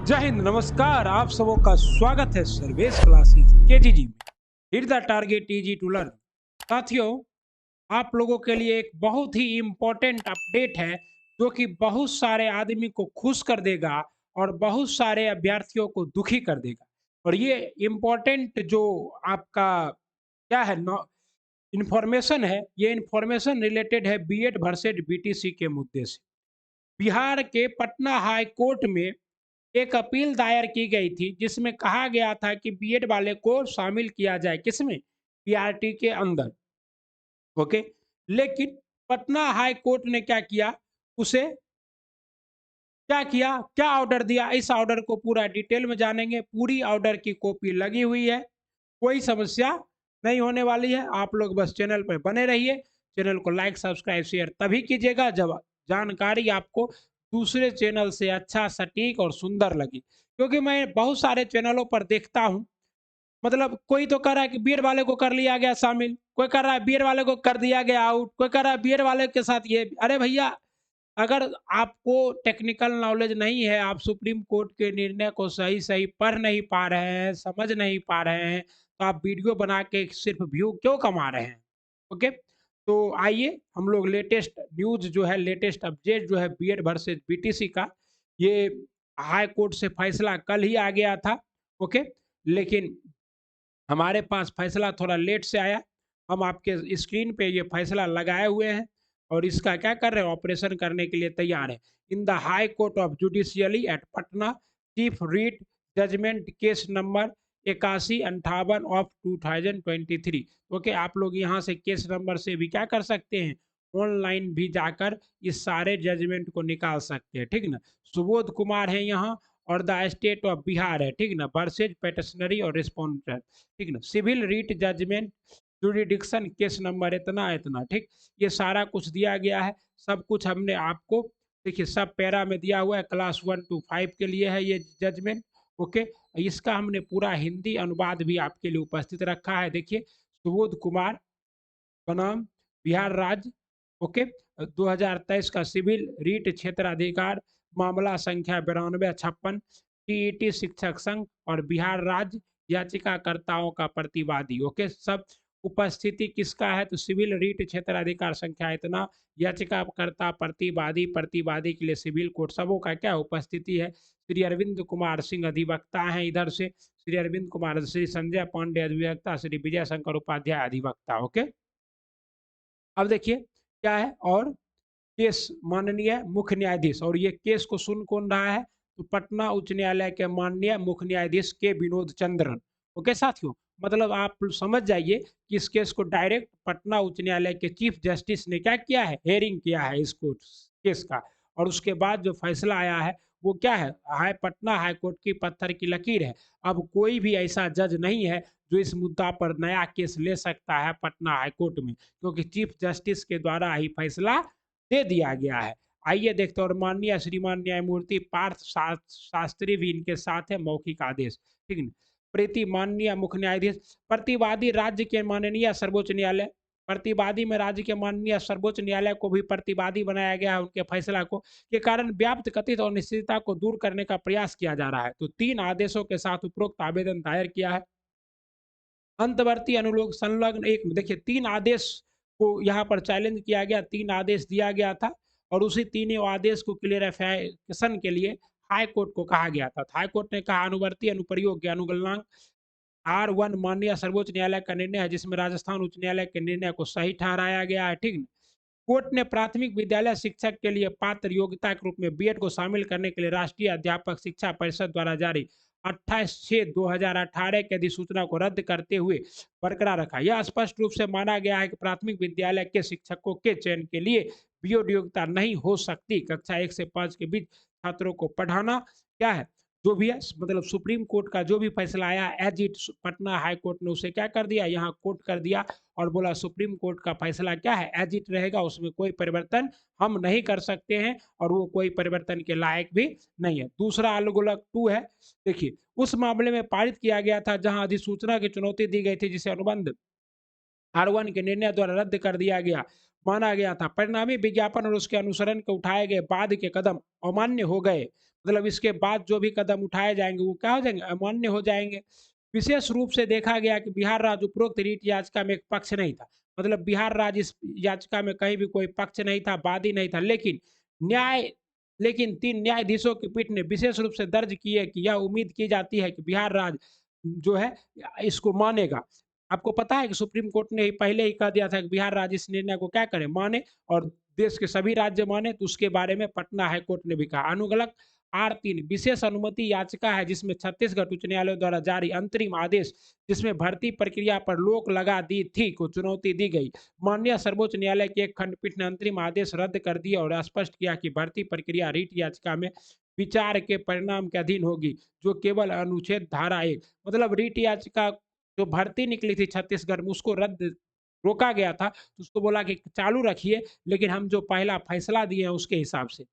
जय हिंद, नमस्कार। आप सबों का स्वागत है सर्वेश क्लासेस केजीजी में। Hit the target easy to learn. साथियों, आप लोगों के लिए एक बहुत ही इम्पोर्टेंट अपडेट है जो कि बहुत सारे आदमी को खुश कर देगा और बहुत सारे अभ्यर्थियों को दुखी कर देगा। और ये इम्पोर्टेंट जो आपका क्या है इंफॉर्मेशन है, ये इंफॉर्मेशन रिलेटेड है बीएड वर्सेज बीटीसी के मुद्दे से। बिहार के पटना हाई कोर्ट में एक अपील दायर की गई थी जिसमें कहा गया था कि बीएड वाले को शामिल किया जाए किसमें, पीआरटी के अंदर। ओके, लेकिन पटना हाई कोर्ट ने क्या किया, उसे क्या किया, क्या ऑर्डर दिया, इस ऑर्डर को पूरा डिटेल में जानेंगे। पूरी ऑर्डर की कॉपी लगी हुई है, कोई समस्या नहीं होने वाली है। आप लोग बस चैनल पर बने रहिए। चैनल को लाइक सब्सक्राइब शेयर तभी कीजिएगा जब जानकारी आपको दूसरे चैनल से अच्छा, सटीक और सुंदर लगे। क्योंकि मैं बहुत सारे चैनलों पर देखता हूँ, मतलब कोई तो कह रहा है कि बियर वाले को कर लिया गया शामिल, कोई कर रहा है बियर वाले को कर दिया गया आउट, कोई कर रहा है बियर वाले के साथ ये। अरे भैया, अगर आपको टेक्निकल नॉलेज नहीं है, आप सुप्रीम कोर्ट के निर्णय को सही सही पढ़ नहीं पा रहे हैं, समझ नहीं पा रहे हैं, तो आप वीडियो बना के सिर्फ व्यू क्यों कमा रहे हैं। ओके, तो आइए हम लोग लेटेस्ट न्यूज जो है, लेटेस्ट अपडेट जो है बीएड वर्सेज बीटीसी का, ये हाई कोर्ट से फैसला कल ही आ गया था। ओके, लेकिन हमारे पास फैसला थोड़ा लेट से आया। हम आपके स्क्रीन पे ये फैसला लगाए हुए हैं और इसका क्या कर रहे हैं, ऑपरेशन करने के लिए तैयार है। In the high court of judicially at Patna, chief writ judgment case number 8158 of 2023। Okay, आप लोग यहाँ से केस नंबर से भी क्या कर सकते हैं, ऑनलाइन भी जाकर इस सारे जजमेंट को निकाल सकते हैं, ठीक ना। सुबोध कुमार है यहाँ और द स्टेट ऑफ बिहार है, ठीक ना, वर्सेज पेटिशनरी और रिस्पॉन्डर, ठीक ना। Civil writ judgment jurisdiction case number इतना इतना, ठीक। ये सारा कुछ दिया गया है, सब कुछ हमने आपको देखिए सब पैरा में दिया हुआ है। क्लास 1 to 5 के लिए है ये जजमेंट। ओके, इसका हमने पूरा हिंदी अनुवाद भी आपके लिए उपस्थित रखा है। देखिए, सुबोध कुमार बनाम बिहार राज्य। ओके, 2023 का सिविल रीट क्षेत्राधिकार मामला संख्या 9256, टीईटी शिक्षक संघ और बिहार राज्य याचिकाकर्ताओं का प्रतिवादी। ओके, सब उपस्थिति किसका है, तो सिविल रीट क्षेत्राधिकार संख्या इतना, याचिकाकर्ता प्रतिवादी, प्रतिवादी के लिए सिविल कोर्ट, सबों का क्या उपस्थिति है। श्री अरविंद कुमार सिंह अधिवक्ता हैं इधर से, श्री अरविंद कुमार, श्री संजय पांडे अधिवक्ता, श्री विजय शंकर उपाध्याय अधिवक्ता। ओके, अब देखिए क्या है, और केस माननीय मुख्य न्यायाधीश, और ये केस को सुन कौन रहा है, तो पटना उच्च न्यायालय के माननीय मुख्य न्यायाधीश के विनोद चंद्रन। ओके साथियों, मतलब आप समझ जाइए कि इस केस को डायरेक्ट पटना उच्च न्यायालय के चीफ जस्टिस ने क्या किया है, हेयरिंग किया है इस केस का। और उसके बाद जो फैसला आया है वो क्या है, पटना हाई कोर्ट की पत्थर की लकीर है। अब कोई भी ऐसा जज नहीं है जो इस मुद्दा पर नया केस ले सकता है पटना हाई कोर्ट में, क्योंकि चीफ जस्टिस के द्वारा ही फैसला दे दिया गया है। आइए देखते हैं, और माननीय श्रीमान न्यायमूर्ति पार्थ शास्त्री भी इनके साथ है, मौखिक आदेश, ठीक है। प्रति माननीय मुख्य न्यायाधीश, प्रतिवादी राज्य के माननीय सर्वोच्च न्यायालय, प्रतिवादी में राज्य के माननीय सर्वोच्च न्यायालय को भी प्रतिवादी बनाया गया है। उनके फैसला को के कारण व्याप्त कथित अनिश्चितता को दूर करने का प्रयास किया जा रहा है। तो 3 आदेशों के साथ उपरोक्त आवेदन दायर किया है। अंतवर्ती अनुलोम संलग्न एक, देखिए 3 आदेश को यहाँ पर चैलेंज किया गया, 3 आदेश दिया गया था और उसी तीनों आदेश को क्लियरिफिकेशन के लिए हाई कोर्ट को कहा गया था। हाई कोर्ट ने कहा अनुवर्ती अनुप्रयोग के अनुगलनांक R1 माननीय सर्वोच्च न्यायालय का निर्णय है जिसमें राजस्थान उच्च न्यायालय के निर्णय को सही ठहराया गया है, ठीक। कोर्ट ने प्राथमिक विद्यालय शिक्षक के लिए पात्र योग्यता के रूप में बीएड को शामिल करने के लिए राष्ट्रीय अध्यापक शिक्षा परिषद द्वारा जारी 28/6/2018 की अधिसूचना को रद्द करते हुए बरकरार रखा। यह स्पष्ट रूप से माना गया है कि प्राथमिक विद्यालय के शिक्षकों के चयन के लिए बीएड योग्यता नहीं हो सकती। कक्षा 1 से 5 के बीच छात्रों को पढ़ाना क्या है, जो भी है, मतलब सुप्रीम कोर्ट का जो भी फैसला आया as it, Patna high court ने उसे क्या कर दिया, यहाँ कोर्ट कर दिया और बोला सुप्रीम कोर्ट का फैसला क्या है, एज इट रहेगा, उसमें कोई परिवर्तन हम नहीं कर सकते हैं और वो कोई परिवर्तन के लायक भी नहीं है। दूसरा अनुगलक 2 है, देखिए उस मामले में पारित किया गया था जहां अधिसूचना की चुनौती दी गई थी जिसे अनुबंध R1 के निर्णय द्वारा रद्द कर दिया गया। माना गया था। परिणामी विज्ञापन और उसके अनुसरण के उठाए गए बाद के कदम अमान्य हो गए। मतलब इसके बाद जो भी कदम उठाए जाएँगे वो क्या हो जाएँगे? अमान्य हो जाएँगे। विशेष रूप से देखा गया कि बिहार राज्य उपरोक्त रीट याचिका में एक पक्ष नहीं था। मतलब बिहार राज्य इस याचिका में कहीं भी कोई पक्ष नहीं था, वादी नहीं था, न्याय लेकिन 3 न्यायाधीशों की पीठ ने विशेष रूप से दर्ज की है कि यह उम्मीद की जाती है कि बिहार राज्य जो है इसको मानेगा। आपको पता है कि सुप्रीम कोर्ट ने ही पहले ही कह दिया था कि बिहार राज्य इस निर्णय को क्या करे, माने, और देश के सभी राज्य माने, तो उसके बारे में पटना हाई कोर्ट ने भी कहा। अनुगलक R3 विशेष अनुमति याचिका है जिसमें छत्तीसगढ़ उच्च न्यायालय द्वारा जारी अंतरिम आदेश जिसमें भर्ती प्रक्रिया पर रोक लगा दी थी को चुनौती दी गई। माननीय सर्वोच्च न्यायालय की एक खंडपीठ ने अंतरिम आदेश रद्द कर दिया और स्पष्ट किया कि भर्ती प्रक्रिया रीट याचिका में विचार के परिणाम के अधीन होगी, जो केवल अनुच्छेद धारा 1 मतलब रीट याचिका जो भर्ती निकली थी छत्तीसगढ़ में उसको रद्द रोका गया था, तो उसको बोला कि चालू रखिए, लेकिन हम जो पहला फैसला दिए हैं उसके हिसाब से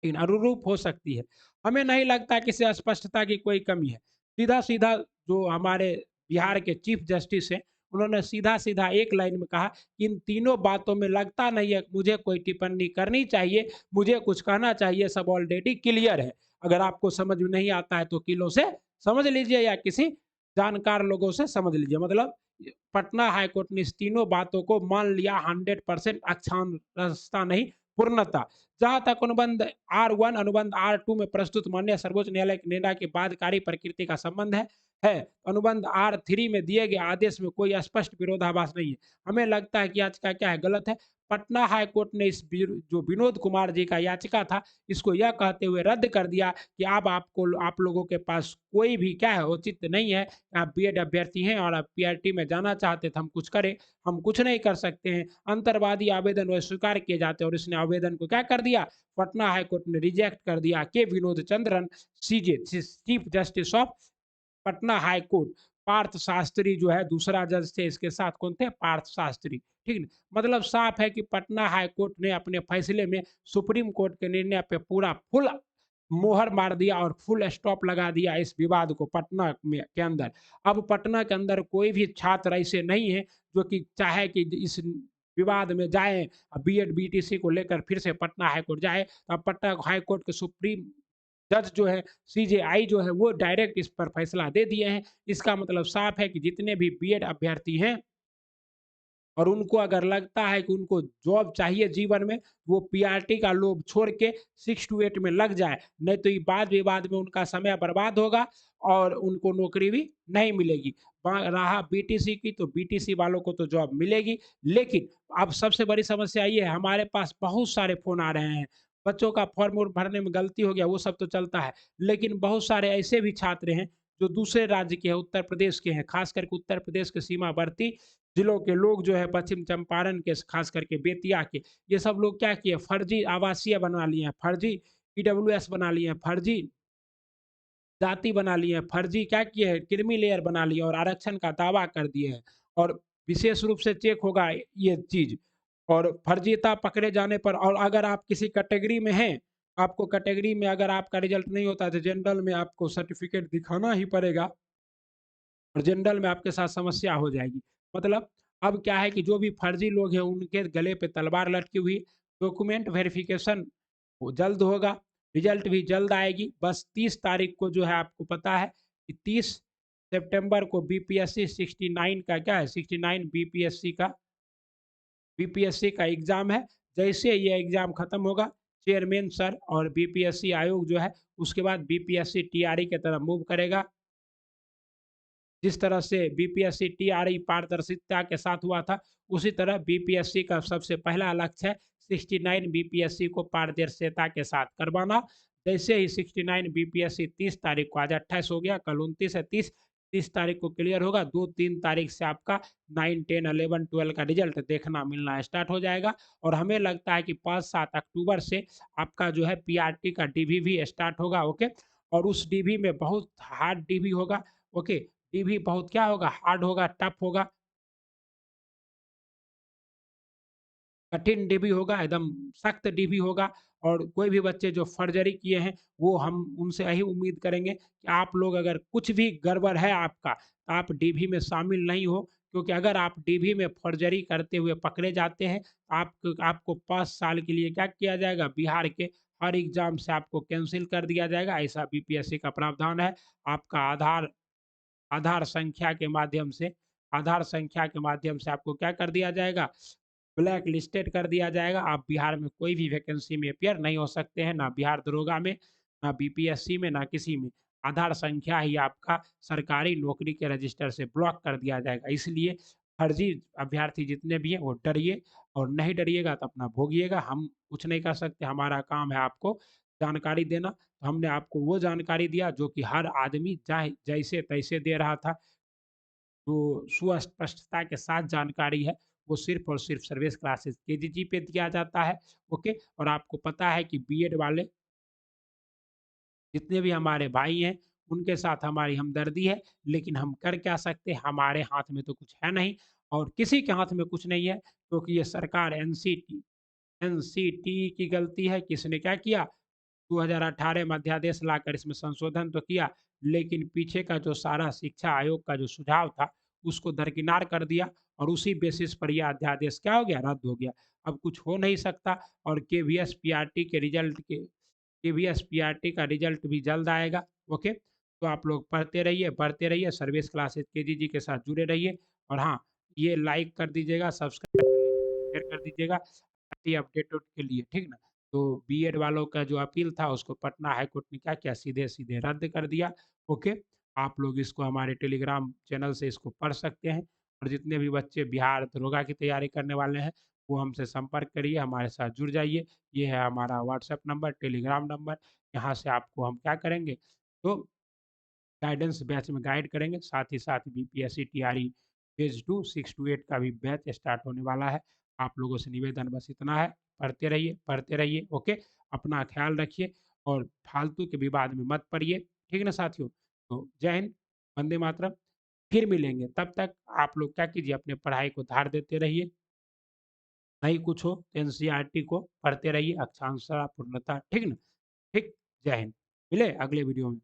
लेकिन अनुरूप हो सकती है। हमें नहीं लगता कि इससे अस्पष्टता की कोई कमी है। सीधा-सीधा जो हमारे बिहार के चीफ जस्टिस हैं, उन्होंने सीधा-सीधा एक लाइन में कहा, इन तीनों बातों में लगता नहीं है कि मुझे कोई टिप्पणी करनी चाहिए, मुझे कुछ कहना चाहिए, सब ऑलरेडी क्लियर है। अगर आपको समझ में नहीं आता है तो वकीलों से समझ लीजिए या किसी जानकार लोगों से समझ लीजिए। मतलब पटना हाई कोर्ट ने इस तीनों बातों को मान लिया 100% अक्षांशता नहीं, पूर्णतः। जहाँ तक अनुबंध R1 अनुबंध R2 में प्रस्तुत माननीय सर्वोच्च न्यायालय के निर्णय की बाध्यकारी प्रकृति का संबंध है अनुबंध R3 में दिए गए आदेश में कोई स्पष्ट विरोधाभास नहीं है। हमें लगता है कि याचिका क्या है, गलत है। पटना हाई कोर्ट ने इस जो विनोद कुमार जी का याचिका था, इसको यह कहते हुए रद्द कर दिया कि अब आप लोगों के पास कोई भी क्या है औचित्य नहीं है। आप बीएड अभ्यर्थी हैं और आप पीआरटी में जाना चाहते थे, हम कुछ करें, हम कुछ नहीं कर सकते हैं। अंतर्वादी आवेदन वह स्वीकार किए जाते हैं और इसने आवेदन को क्या कर दिया, पटना हाई कोर्ट ने रिजेक्ट कर दिया। K Vinod Chandran CJ chief justice of Patna high court, Parth Shastri जो है दूसरा जज थे, इसके साथ कौन थे, पार्थ शास्त्री। ठीक है, मतलब साफ है कि पटना हाई कोर्ट ने अपने फैसले में सुप्रीम कोर्ट के निर्णय पे पूरा फुल मोहर मार दिया और फुल स्टॉप लगा दिया इस विवाद को पटना में के अंदर। अब पटना के अंदर कोई भी छात्र ऐसे नहीं है जो कि चाहे कि इस विवाद में जाए, बीएड बीटीसी को लेकर फिर से पटना हाई कोर्ट जाए। अब पटना हाई कोर्ट के सुप्रीम जज जो है सीजेआई जो है वो डायरेक्ट इस पर फैसला दे दिए हैं। इसका मतलब साफ है कि जितने भी बीएड अभ्यर्थी हैं और उनको अगर लगता है कि उनको जॉब चाहिए जीवन में, वो पीआरटी का लोभ छोड़ के 6 टू 8 में लग जाए, नहीं तो ये वाद विवाद में उनका समय बर्बाद होगा और उनको नौकरी भी नहीं मिलेगी। रहा बीटीसी की, तो बीटीसी वालों को तो जॉब मिलेगी, लेकिन अब सबसे बड़ी समस्या ये है, हमारे पास बहुत सारे फ़ोन आ रहे हैं। बच्चों का फॉर्म वॉर्म भरने में गलती हो गया, वो सब तो चलता है, लेकिन बहुत सारे ऐसे भी छात्र हैं जो दूसरे राज्य के हैं, उत्तर प्रदेश के हैं, खास करके उत्तर प्रदेश के सीमावर्ती जिलों के लोग जो है, पश्चिम चंपारण के, खास करके बेतिया के, ये सब लोग क्या किए, फर्जी आवासीय बना लिए हैं, फर्जी ईडब्ल्यूएस बना लिए हैं, फर्जी जाति बना लिए हैं, फर्जी क्या किए हैं, क्रीमी लेयर बना लिए और आरक्षण का दावा कर दिए हैं। और विशेष रूप से चेक होगा ये चीज़, और फर्जीता पकड़े जाने पर, और अगर आप किसी कैटेगरी में हैं, आपको कैटेगरी में अगर आपका रिजल्ट नहीं होता तो जनरल में आपको सर्टिफिकेट दिखाना ही पड़ेगा और जनरल में आपके साथ समस्या हो जाएगी। मतलब अब क्या है कि जो भी फर्जी लोग हैं उनके गले पे तलवार लटकी हुई। डॉक्यूमेंट वेरिफिकेशन वो जल्द होगा, रिजल्ट भी जल्द आएगी। बस 30 तारीख को जो है आपको पता है कि 30 सितंबर को बीपीएससी 69 का क्या है, 69 बीपीएससी का एग्ज़ाम है। जैसे ये एग्ज़ाम खत्म होगा, चेयरमैन सर और बीपीएससी आयोग जो है उसके बाद बीपीएससी टीआरई की तरफ मूव करेगा। जिस तरह से बीपीएससी टीआरई पारदर्शिता के साथ हुआ था, उसी तरह बीपीएससी का सबसे पहला लक्ष्य है 69 बीपीएससी को पारदर्शिता के साथ करवाना। जैसे ही 69 बीपीएससी 30 तारीख को, आज 28 हो गया, कल 29 है, 30 तारीख को क्लियर होगा। 2-3 तारीख से आपका 9, 10, 11, 12 का रिजल्ट देखना मिलना स्टार्ट हो जाएगा। और हमें लगता है कि 5-7 अक्टूबर से आपका जो है पीआरटी का डीवी भी स्टार्ट होगा। ओके, और उस डीवी में बहुत हार्ड डीवी होगा। ओके, डीवी बहुत क्या होगा, हार्ड होगा, टफ होगा, कठिन डीबी होगा, एकदम सख्त डीबी होगा। और कोई भी बच्चे जो फर्जरी किए हैं, वो हम उनसे यही उम्मीद करेंगे कि आप लोग अगर कुछ भी गड़बड़ है आपका, तो आप डीबी में शामिल नहीं हो, क्योंकि अगर आप डीवी में फर्जरी करते हुए पकड़े जाते हैं, आपको 5 साल के लिए क्या किया जाएगा, बिहार के हर एग्जाम से आपको कैंसिल कर दिया जाएगा। ऐसा बीपीएससी का प्रावधान है। आपका आधार संख्या के माध्यम से आपको क्या कर दिया जाएगा, ब्लैक लिस्टेड कर दिया जाएगा। आप बिहार में कोई भी वैकेंसी में अपियर नहीं हो सकते हैं, ना बिहार दरोगा में, ना बीपीएससी में, ना किसी में। आधार संख्या ही आपका सरकारी नौकरी के रजिस्टर से ब्लॉक कर दिया जाएगा। इसलिए फर्जी अभ्यर्थी जितने भी हैं वो डरिए, और नहीं डरिएगा तो अपना भोगिएगा। हम कुछ नहीं कर सकते, हमारा काम है आपको जानकारी देना। तो हमने आपको वो जानकारी दिया जो कि हर आदमी चाहे जैसे तैसे दे रहा था। जो सुस्पष्टता के साथ जानकारी है, वो सिर्फ और सिर्फ सर्विस क्लासेस केजीजी पे दिया जाता है। ओके, और आपको पता है कि बीएड वाले जितने भी हमारे भाई हैं, उनके साथ हमारी हमदर्दी है, लेकिन हम कर क्या सकते हैं, हमारे हाथ में तो कुछ है नहीं, और किसी के हाथ में कुछ नहीं है, क्योंकि ये सरकार एनसीटी की गलती है। किसने क्या किया, 2018 में अध्यादेश लाकर इसमें संशोधन तो किया, लेकिन पीछे का जो सारा शिक्षा आयोग का जो सुझाव था, उसको दरकिनार कर दिया, और उसी बेसिस पर यह अध्यादेश क्या हो गया, रद्द हो गया। अब कुछ हो नहीं सकता। और केवीएस पीआरटी का रिजल्ट भी जल्द आएगा। ओके, तो आप लोग पढ़ते रहिए, पढ़ते रहिए, सर्विस क्लासेस केजीजी के साथ जुड़े रहिए। और हाँ, ये लाइक कर दीजिएगा, सब्सक्राइब कर लीजिएगा, शेयर कर दीजिएगा अपडेट के लिए, ठीक ना। तो बीएड वालों का जो अपील था, उसको पटना हाई कोर्ट ने क्या किया, सीधे सीधे रद्द कर दिया। ओके, आप लोग इसको हमारे टेलीग्राम चैनल से इसको पढ़ सकते हैं। और जितने भी बच्चे बिहार दरोगा की तैयारी करने वाले हैं, वो हमसे संपर्क करिए, हमारे साथ जुड़ जाइए। ये है हमारा व्हाट्सएप नंबर, टेलीग्राम नंबर। यहाँ से आपको हम क्या करेंगे, तो गाइडेंस बैच में गाइड करेंगे। साथ ही साथ बीपीएससी टीआरई फेज 2 6 to 8 का भी बैच स्टार्ट होने वाला है। आप लोगों से निवेदन बस इतना है, पढ़ते रहिए, पढ़ते रहिए। ओके, अपना ख्याल रखिए, और फालतू के विवाद में मत पड़िए, ठीक ना साथियों। तो जय हिंद, वंदे मातरम। फिर मिलेंगे, तब तक आप लोग क्या कीजिए, अपने पढ़ाई को धार देते रहिए। नहीं कुछ हो तो एनसीईआरटी को पढ़ते रहिए, अक्षांशता पूर्णता, ठीक ना। ठीक, जय हिंद। मिले अगले वीडियो में।